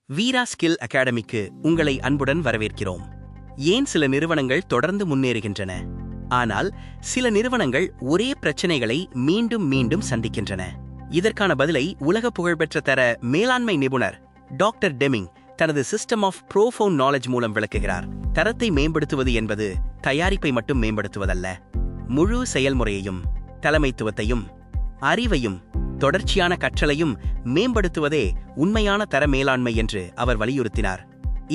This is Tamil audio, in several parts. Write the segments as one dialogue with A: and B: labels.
A: வீரா ஸ்கில் அகாடமிக்கு உங்களை அன்புடன் வரவேற்கிறோம். ஏன் சில நிறுவனங்கள் தொடர்ந்து முன்னேறுகின்றன, ஆனால் சில நிறுவனங்கள் ஒரே பிரச்சனைகளை மீண்டும் மீண்டும் சந்திக்கின்றன? இதற்கான பதிலை உலக புகழ்பெற்ற தர மேலாண்மை நிபுணர் டாக்டர் டெமிங் தனது சிஸ்டம் ஆஃப் ப்ரோஃபவுண்ட் நாலேஜ் மூலம் விளக்குகிறார். தரத்தை மேம்படுத்துவது என்பது தயாரிப்பை மட்டும் மேம்படுத்துவதல்ல, முழு செயல்முறையையும், தலைமைத்துவத்தையும், அறிவையும், தொடர்ச்சியான கற்றலையும் மேம்படுத்துவதே உண்மையான தர மேலாண்மை என்று அவர் வலியுறுத்தினார்.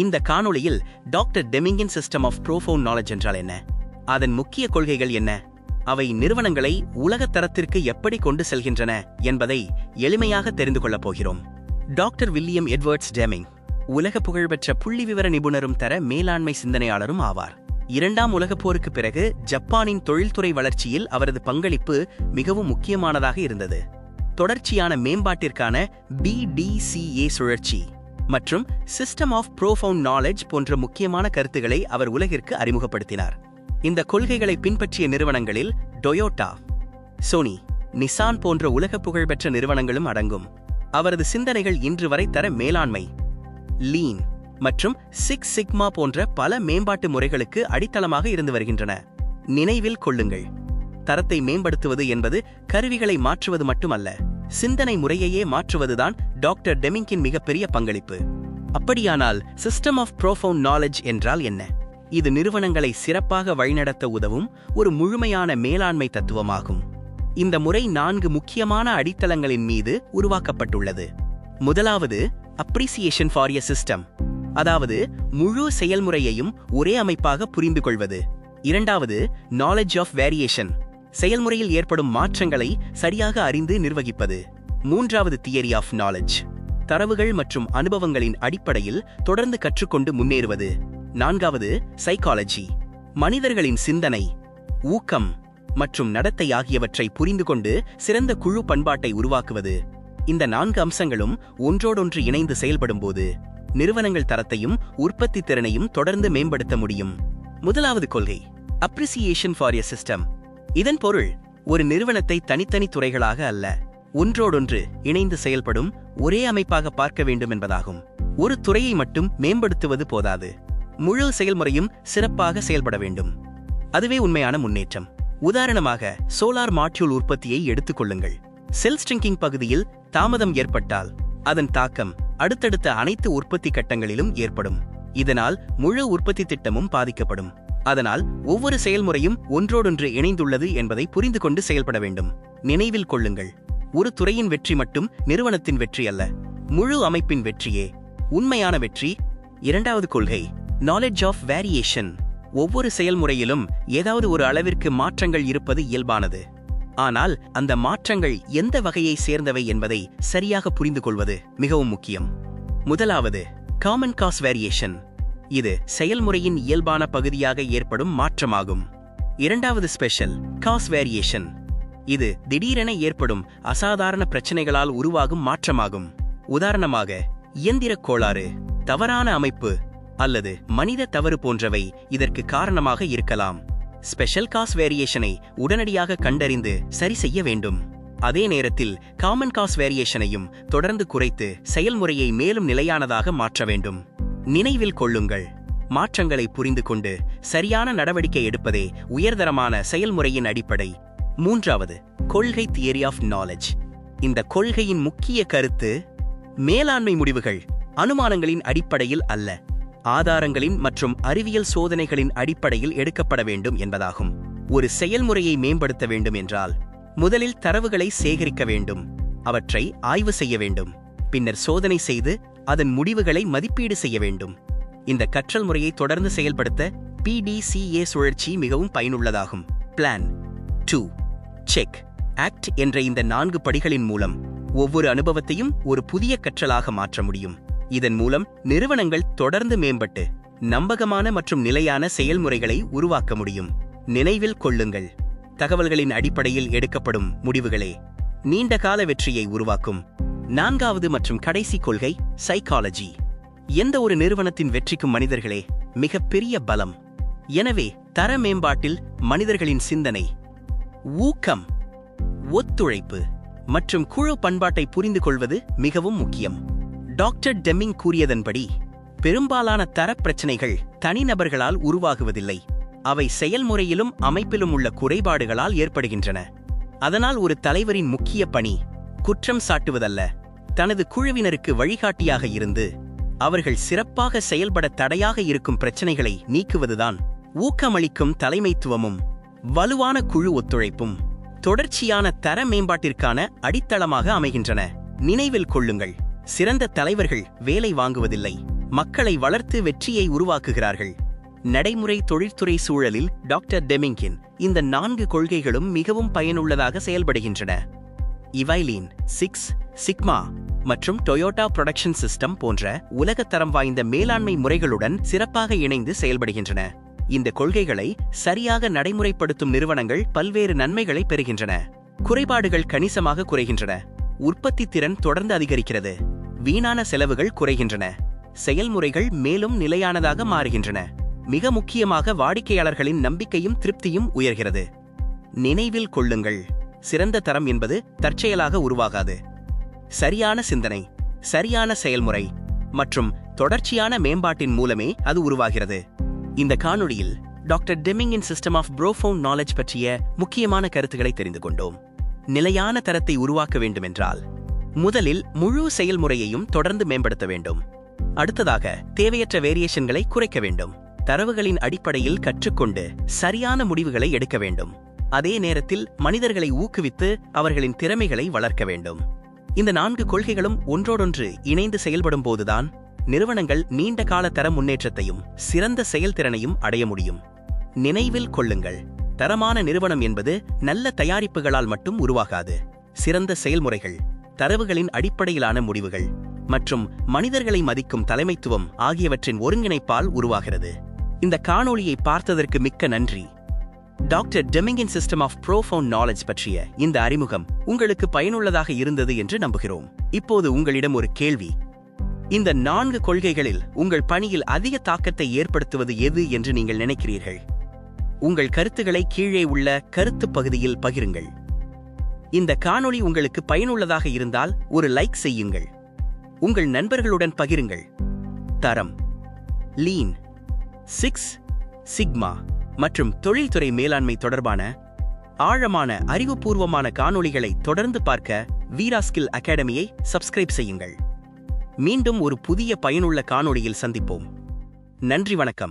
A: இந்த காணொளியில் டாக்டர் டெமிங்கின் சிஸ்டம் ஆஃப் ப்ரோஃபவுண்ட் நாலேஜ் என்றால் என்ன, அதன் முக்கிய கொள்கைகள் என்ன, அவை நிறுவனங்களை உலக தரத்திற்கு எப்படி கொண்டு செல்கின்றன என்பதை எளிமையாக தெரிந்து கொள்ளப் போகிறோம். டாக்டர் வில்லியம் எட்வர்ட்ஸ் டெமிங் உலக புகழ்பெற்ற புள்ளிவிவர நிபுணரும் தர மேலாண்மை சிந்தனையாளரும் ஆவார். இரண்டாம் உலகப் போருக்கு பிறகு ஜப்பானின் தொழில்துறை வளர்ச்சியில் அவரது பங்களிப்பு மிகவும் முக்கியமானதாக இருந்தது. தொடர்ச்சியான மேம்பாட்டிற்கான BDCA சுழற்சி மற்றும் சிஸ்டம் ஆஃப் ப்ரோஃபவுண்ட் நாலேஜ் போன்ற முக்கியமான கருத்துக்களை அவர் உலகிற்கு அறிமுகப்படுத்தினார். இந்த கொள்கைகளை பின்பற்றிய நிறுவனங்களில் டொயோட்டா, சோனி, நிசான் போன்ற உலக புகழ்பெற்ற நிறுவனங்களும் அடங்கும். அவரது சிந்தனைகள் இன்று வரை தர மேலாண்மை, லீன் மற்றும் சிக்ஸ் சிக்மா போன்ற பல மேம்பாட்டு முறைகளுக்கு அடித்தளமாக இருந்து வருகின்றன. நினைவில் கொள்ளுங்கள், தரத்தை மேம்படுத்துவது என்பது கருவிகளை மாற்றுவது மட்டுமல்ல, சிந்தனை முறையையே மாற்றுவதுதான் டாக்டர் டெமிங்கின் மிகப்பெரிய பங்களிப்பு. அப்படியானால் சிஸ்டம் ஆஃப் ப்ரோஃபவுண்ட் நாலேஜ் என்றால் என்ன? இது நிறுவனங்களை சிறப்பாக வழிநடத்த உதவும் ஒரு முழுமையான மேலாண்மை தத்துவமாகும். இந்த முறை 4 முக்கியமான அடித்தளங்களின் மீது உருவாக்கப்பட்டுள்ளது. முதலாவது, அப்ரிசியேஷன் ஃபார் எ சிஸ்டம், அதாவது முழு செயல்முறையையும் ஒரே அமைப்பாக புரிந்து கொள்வது. இரண்டாவது, நாலேஜ் ஆஃப் வேரியேஷன், செயல்முறையில் ஏற்படும் மாற்றங்களை சரியாக அறிந்து நிர்வகிப்பது. மூன்றாவது, தியரி ஆஃப் நாலேஜ், தரவுகள் மற்றும் அனுபவங்களின் அடிப்படையில் தொடர்ந்து கற்றுக்கொண்டு முன்னேறுவது. நான்காவது, சைக்காலஜி, மனிதர்களின் சிந்தனை, ஊக்கம் மற்றும் நடத்தை ஆகியவற்றை புரிந்து கொண்டு சிறந்த குழு பண்பாட்டை உருவாக்குவது. இந்த 4 அம்சங்களும் ஒன்றோடொன்று இணைந்து செயல்படும்போது நிறுவனங்கள் தரத்தையும் உற்பத்தி திறனையும் தொடர்ந்து மேம்படுத்த முடியும். முதலாவது கொள்கை, அப்ரிசியேஷன் ஃபார் எ சிஸ்டம். இதன் பொருள், ஒரு நிறுவனத்தை தனித்தனி துறைகளாக அல்ல, ஒன்றோடொன்று இணைந்து செயல்படும் ஒரே அமைப்பாக பார்க்க வேண்டும் என்பதாகும். ஒரு துறையை மட்டும் மேம்படுத்துவது போதாது, முழு செயல்முறையும் சிறப்பாக செயல்பட வேண்டும். அதுவே உண்மையான முன்னேற்றம். உதாரணமாக, சோலார் மாட்யூல் உற்பத்தியை எடுத்துக்கொள்ளுங்கள். செல் ஸ்ட்ரிங்கிங் பகுதியில் தாமதம் ஏற்பட்டால் அதன் தாக்கம் அடுத்தடுத்த அனைத்து உற்பத்தி கட்டங்களிலும் ஏற்படும். இதனால் முழு உற்பத்தி திட்டமும் பாதிக்கப்படும். அதனால் ஒவ்வொரு செயல்முறையும் ஒன்றோடொன்று இணைந்துள்ளது என்பதை புரிந்து கொண்டு செயல்பட வேண்டும். நினைவில் கொள்ளுங்கள், ஒரு துறையின் வெற்றி மட்டும் நிறுவனத்தின் வெற்றி அல்ல, முழு அமைப்பின் வெற்றியே உண்மையான வெற்றி. இரண்டாவது கொள்கை, நாலேஜ் ஆஃப் வேரியேஷன். ஒவ்வொரு செயல்முறையிலும் ஏதாவது ஒரு அளவிற்கு மாற்றங்கள் இருப்பது இயல்பானது. ஆனால் அந்த மாற்றங்கள் எந்த வகையை சேர்ந்தவை என்பதை சரியாக புரிந்து கொள்வது மிகவும் முக்கியம். முதலாவது, காமன் காஸ் வேரியேஷன். இது செயல்முறையின் இயல்பான பகுதியாக ஏற்படும் மாற்றமாகும். இரண்டாவது, ஸ்பெஷல் காஸ் வேரியேஷன். இது திடீரென ஏற்படும் அசாதாரண பிரச்சனைகளால் உருவாகும் மாற்றமாகும். உதாரணமாக, இயந்திர கோளாறு, தவறான அமைப்பு அல்லது மனித தவறு போன்றவை இதற்கு காரணமாக இருக்கலாம். ஸ்பெஷல் காஸ் வேரியேஷனை உடனடியாக கண்டறிந்து சரி செய்ய வேண்டும். அதே நேரத்தில் காமன் காஸ் வேரியேஷனையும் தொடர்ந்து குறைத்து செயல்முறையை மேலும் நிலையானதாக மாற்ற வேண்டும். நினைவில் கொள்ளுங்கள், மாற்றங்களை புரிந்து கொண்டு சரியான நடவடிக்கை எடுப்பதே உயர்தரமான செயல்முறையின் அடிப்படை. மூன்றாவது கொள்கை, தியரி ஆஃப் நாலேஜ். இந்த கொள்கையின் முக்கிய கருத்து, மேலாண்மை முடிவுகள் அனுமானங்களின் அடிப்படையில் அல்ல, ஆதாரங்களின் மற்றும் அறிவியல் சோதனைகளின் அடிப்படையில் எடுக்கப்பட வேண்டும் என்பதாகும். ஒரு செயல்முறையை மேம்படுத்த வேண்டும் என்றால் முதலில் தரவுகளை சேகரிக்க வேண்டும், அவற்றை ஆய்வு செய்ய வேண்டும், பின்னர் சோதனை செய்து அதன் முடிவுகளை மதிப்பீடு செய்ய வேண்டும். இந்த கற்றல் முறையை தொடர்ந்து செயல்படுத்த PDCA சுழற்சி மிகவும் பயனுள்ளதாகும். பிளான், டூ, செக், ஆக்ட் என்ற இந்த 4 படிகளின் மூலம் ஒவ்வொரு அனுபவத்தையும் ஒரு புதிய கற்றலாக மாற்ற முடியும். இதன் மூலம் நிறுவனங்கள் தொடர்ந்து மேம்பட்டு நம்பகமான மற்றும் நிலையான செயல்முறைகளை உருவாக்க முடியும். நினைவில் கொள்ளுங்கள், தகவல்களின் அடிப்படையில் எடுக்கப்படும் முடிவுகளே நீண்டகால வெற்றியை உருவாக்கும். நான்காவது மற்றும் கடைசி கொள்கை, சைக்காலஜி. எந்த ஒரு நிறுவனத்தின் வெற்றிக்கும் மனிதர்களே மிகப்பெரிய பலம். எனவே தர மேம்பாட்டில் மனிதர்களின் சிந்தனை, ஊக்கம், ஒத்துழைப்பு மற்றும் குழு பண்பாட்டை புரிந்து கொள்வது மிகவும் முக்கியம். டாக்டர் டெமிங் கூறியதன்படி பெரும்பாலான தரப் பிரச்சினைகள் தனிநபர்களால் உருவாகுவதில்லை, அவை செயல்முறையிலும் அமைப்பிலும் உள்ள குறைபாடுகளால் ஏற்படுகின்றன. அதனால் ஒரு தலைவரின் முக்கிய பணி குற்றம் சாட்டுவதல்ல, தனது குழுவினருக்கு வழிகாட்டியாக இருந்து அவர்கள் சிறப்பாக செயல்பட தடையாக இருக்கும் பிரச்சினைகளை நீக்குவதுதான். ஊக்கமளிக்கும் தலைமைத்துவமும் வலுவான குழு ஒத்துழைப்பும் தொடர்ச்சியான தர மேம்பாட்டிற்கான அடித்தளமாக அமைகின்றன. நினைவில் கொள்ளுங்கள், சிறந்த தலைவர்கள் வேலை வாங்குவதில்லை, மக்களை வளர்த்து வெற்றியை உருவாக்குகிறார்கள். நடைமுறை தொழில்துறை சூழலில் டாக்டர் டெமிங்கின் இந்த 4 கொள்கைகளும் மிகவும் பயனுள்ளதாக செயல்படுகின்றன. இவைலீன், சிக்ஸ் சிக்மா மற்றும் டொயோட்டா புரொடக்ஷன் சிஸ்டம் போன்ற உலகத்தரம் வாய்ந்த மேலாண்மை முறைகளுடன் சிறப்பாக இணைந்து செயல்படுகின்றன. இந்த கொள்கைகளை சரியாக நடைமுறைப்படுத்தும் நிறுவனங்கள் பல்வேறு நன்மைகளை பெறுகின்றன. குறைபாடுகள் கணிசமாக குறைகின்றன, உற்பத்தி திறன் தொடர்ந்து அதிகரிக்கிறது, வீணான செலவுகள் குறைகின்றன, செயல்முறைகள் மேலும் நிலையானதாக மாறுகின்றன. மிக முக்கியமாக வாடிக்கையாளர்களின் நம்பிக்கையும் திருப்தியும் உயர்கிறது. நினைவில் கொள்ளுங்கள், சிறந்த தரம் என்பது தற்செயலாக உருவாகாது. சரியான சிந்தனை, சரியான செயல்முறை மற்றும் தொடர்ச்சியான மேம்பாட்டின் மூலமே அது உருவாகிறது. இந்த காணொளியில் டாக்டர் டெமிங்கின் சிஸ்டம் ஆஃப் ப்ரோஃபவுண்ட் நாலேஜ் பற்றிய முக்கியமான கருத்துக்களை தெரிந்து கொண்டோம். நிலையான தரத்தை உருவாக்க வேண்டுமென்றால் முதலில் முழு செயல்முறையையும் தொடர்ந்து மேம்படுத்த வேண்டும். அடுத்ததாக தேவையற்ற வேரியேஷன்களை குறைக்க வேண்டும். தரவுகளின் அடிப்படையில் கற்றுக்கொண்டு சரியான முடிவுகளை எடுக்க வேண்டும். அதே நேரத்தில் மனிதர்களை ஊக்குவித்து அவர்களின் திறமைகளை வளர்க்க வேண்டும். இந்த 4 கொள்கைகளும் ஒன்றோடொன்று இணைந்து செயல்படும் போதுதான் நிறுவனங்கள் நீண்ட கால தர முன்னேற்றத்தையும் சிறந்த செயல்திறனையும் அடைய முடியும். நினைவில் கொள்ளுங்கள், தரமான நிறுவனம் என்பது நல்ல தயாரிப்புகளால் மட்டும் உருவாகாது. சிறந்த செயல்முறைகள், தரவுகளின் அடிப்படையிலான முடிவுகள் மற்றும் மனிதர்களை மதிக்கும் தலைமைத்துவம் ஆகியவற்றின் ஒருங்கிணைப்பால் உருவாகிறது. இந்த காணொளியை பார்த்ததற்கு மிக்க நன்றி. டாக்டர் டெமிங்கின் சிஸ்டம் ஆஃப் ப்ரோஃபவுண்ட் நாலேஜ் பற்றிய இந்த அறிமுகம் உங்களுக்கு பயனுள்ளதாக இருந்தது என்று நம்புகிறோம். இப்போது உங்களிடம் ஒரு கேள்வி. இந்த 4 கொள்கைகளில் உங்கள் பணியில் அதிக தாக்கத்தை ஏற்படுத்துவது எது என்று நீங்கள் நினைக்கிறீர்கள்? உங்கள் கருத்துக்களை கீழே உள்ள கருத்து பகுதியில் பகிருங்கள். இந்த காணொளி உங்களுக்கு பயனுள்ளதாக இருந்தால் ஒரு லைக் செய்யுங்கள். உங்கள் நண்பர்களுடன் பகிருங்கள். தரம், லீன், சிக்ஸ் சிக்மா மற்றும் தொழில்துறை மேலாண்மை தொடர்பான ஆழமான அறிவுபூர்வமான காணொளிகளை தொடர்ந்து பார்க்க வீரா ஸ்கில் அகாடமியை சப்ஸ்கிரைப் செய்யுங்கள். மீண்டும் ஒரு புதிய பயனுள்ள காணொளியில் சந்திப்போம். நன்றி, வணக்கம்.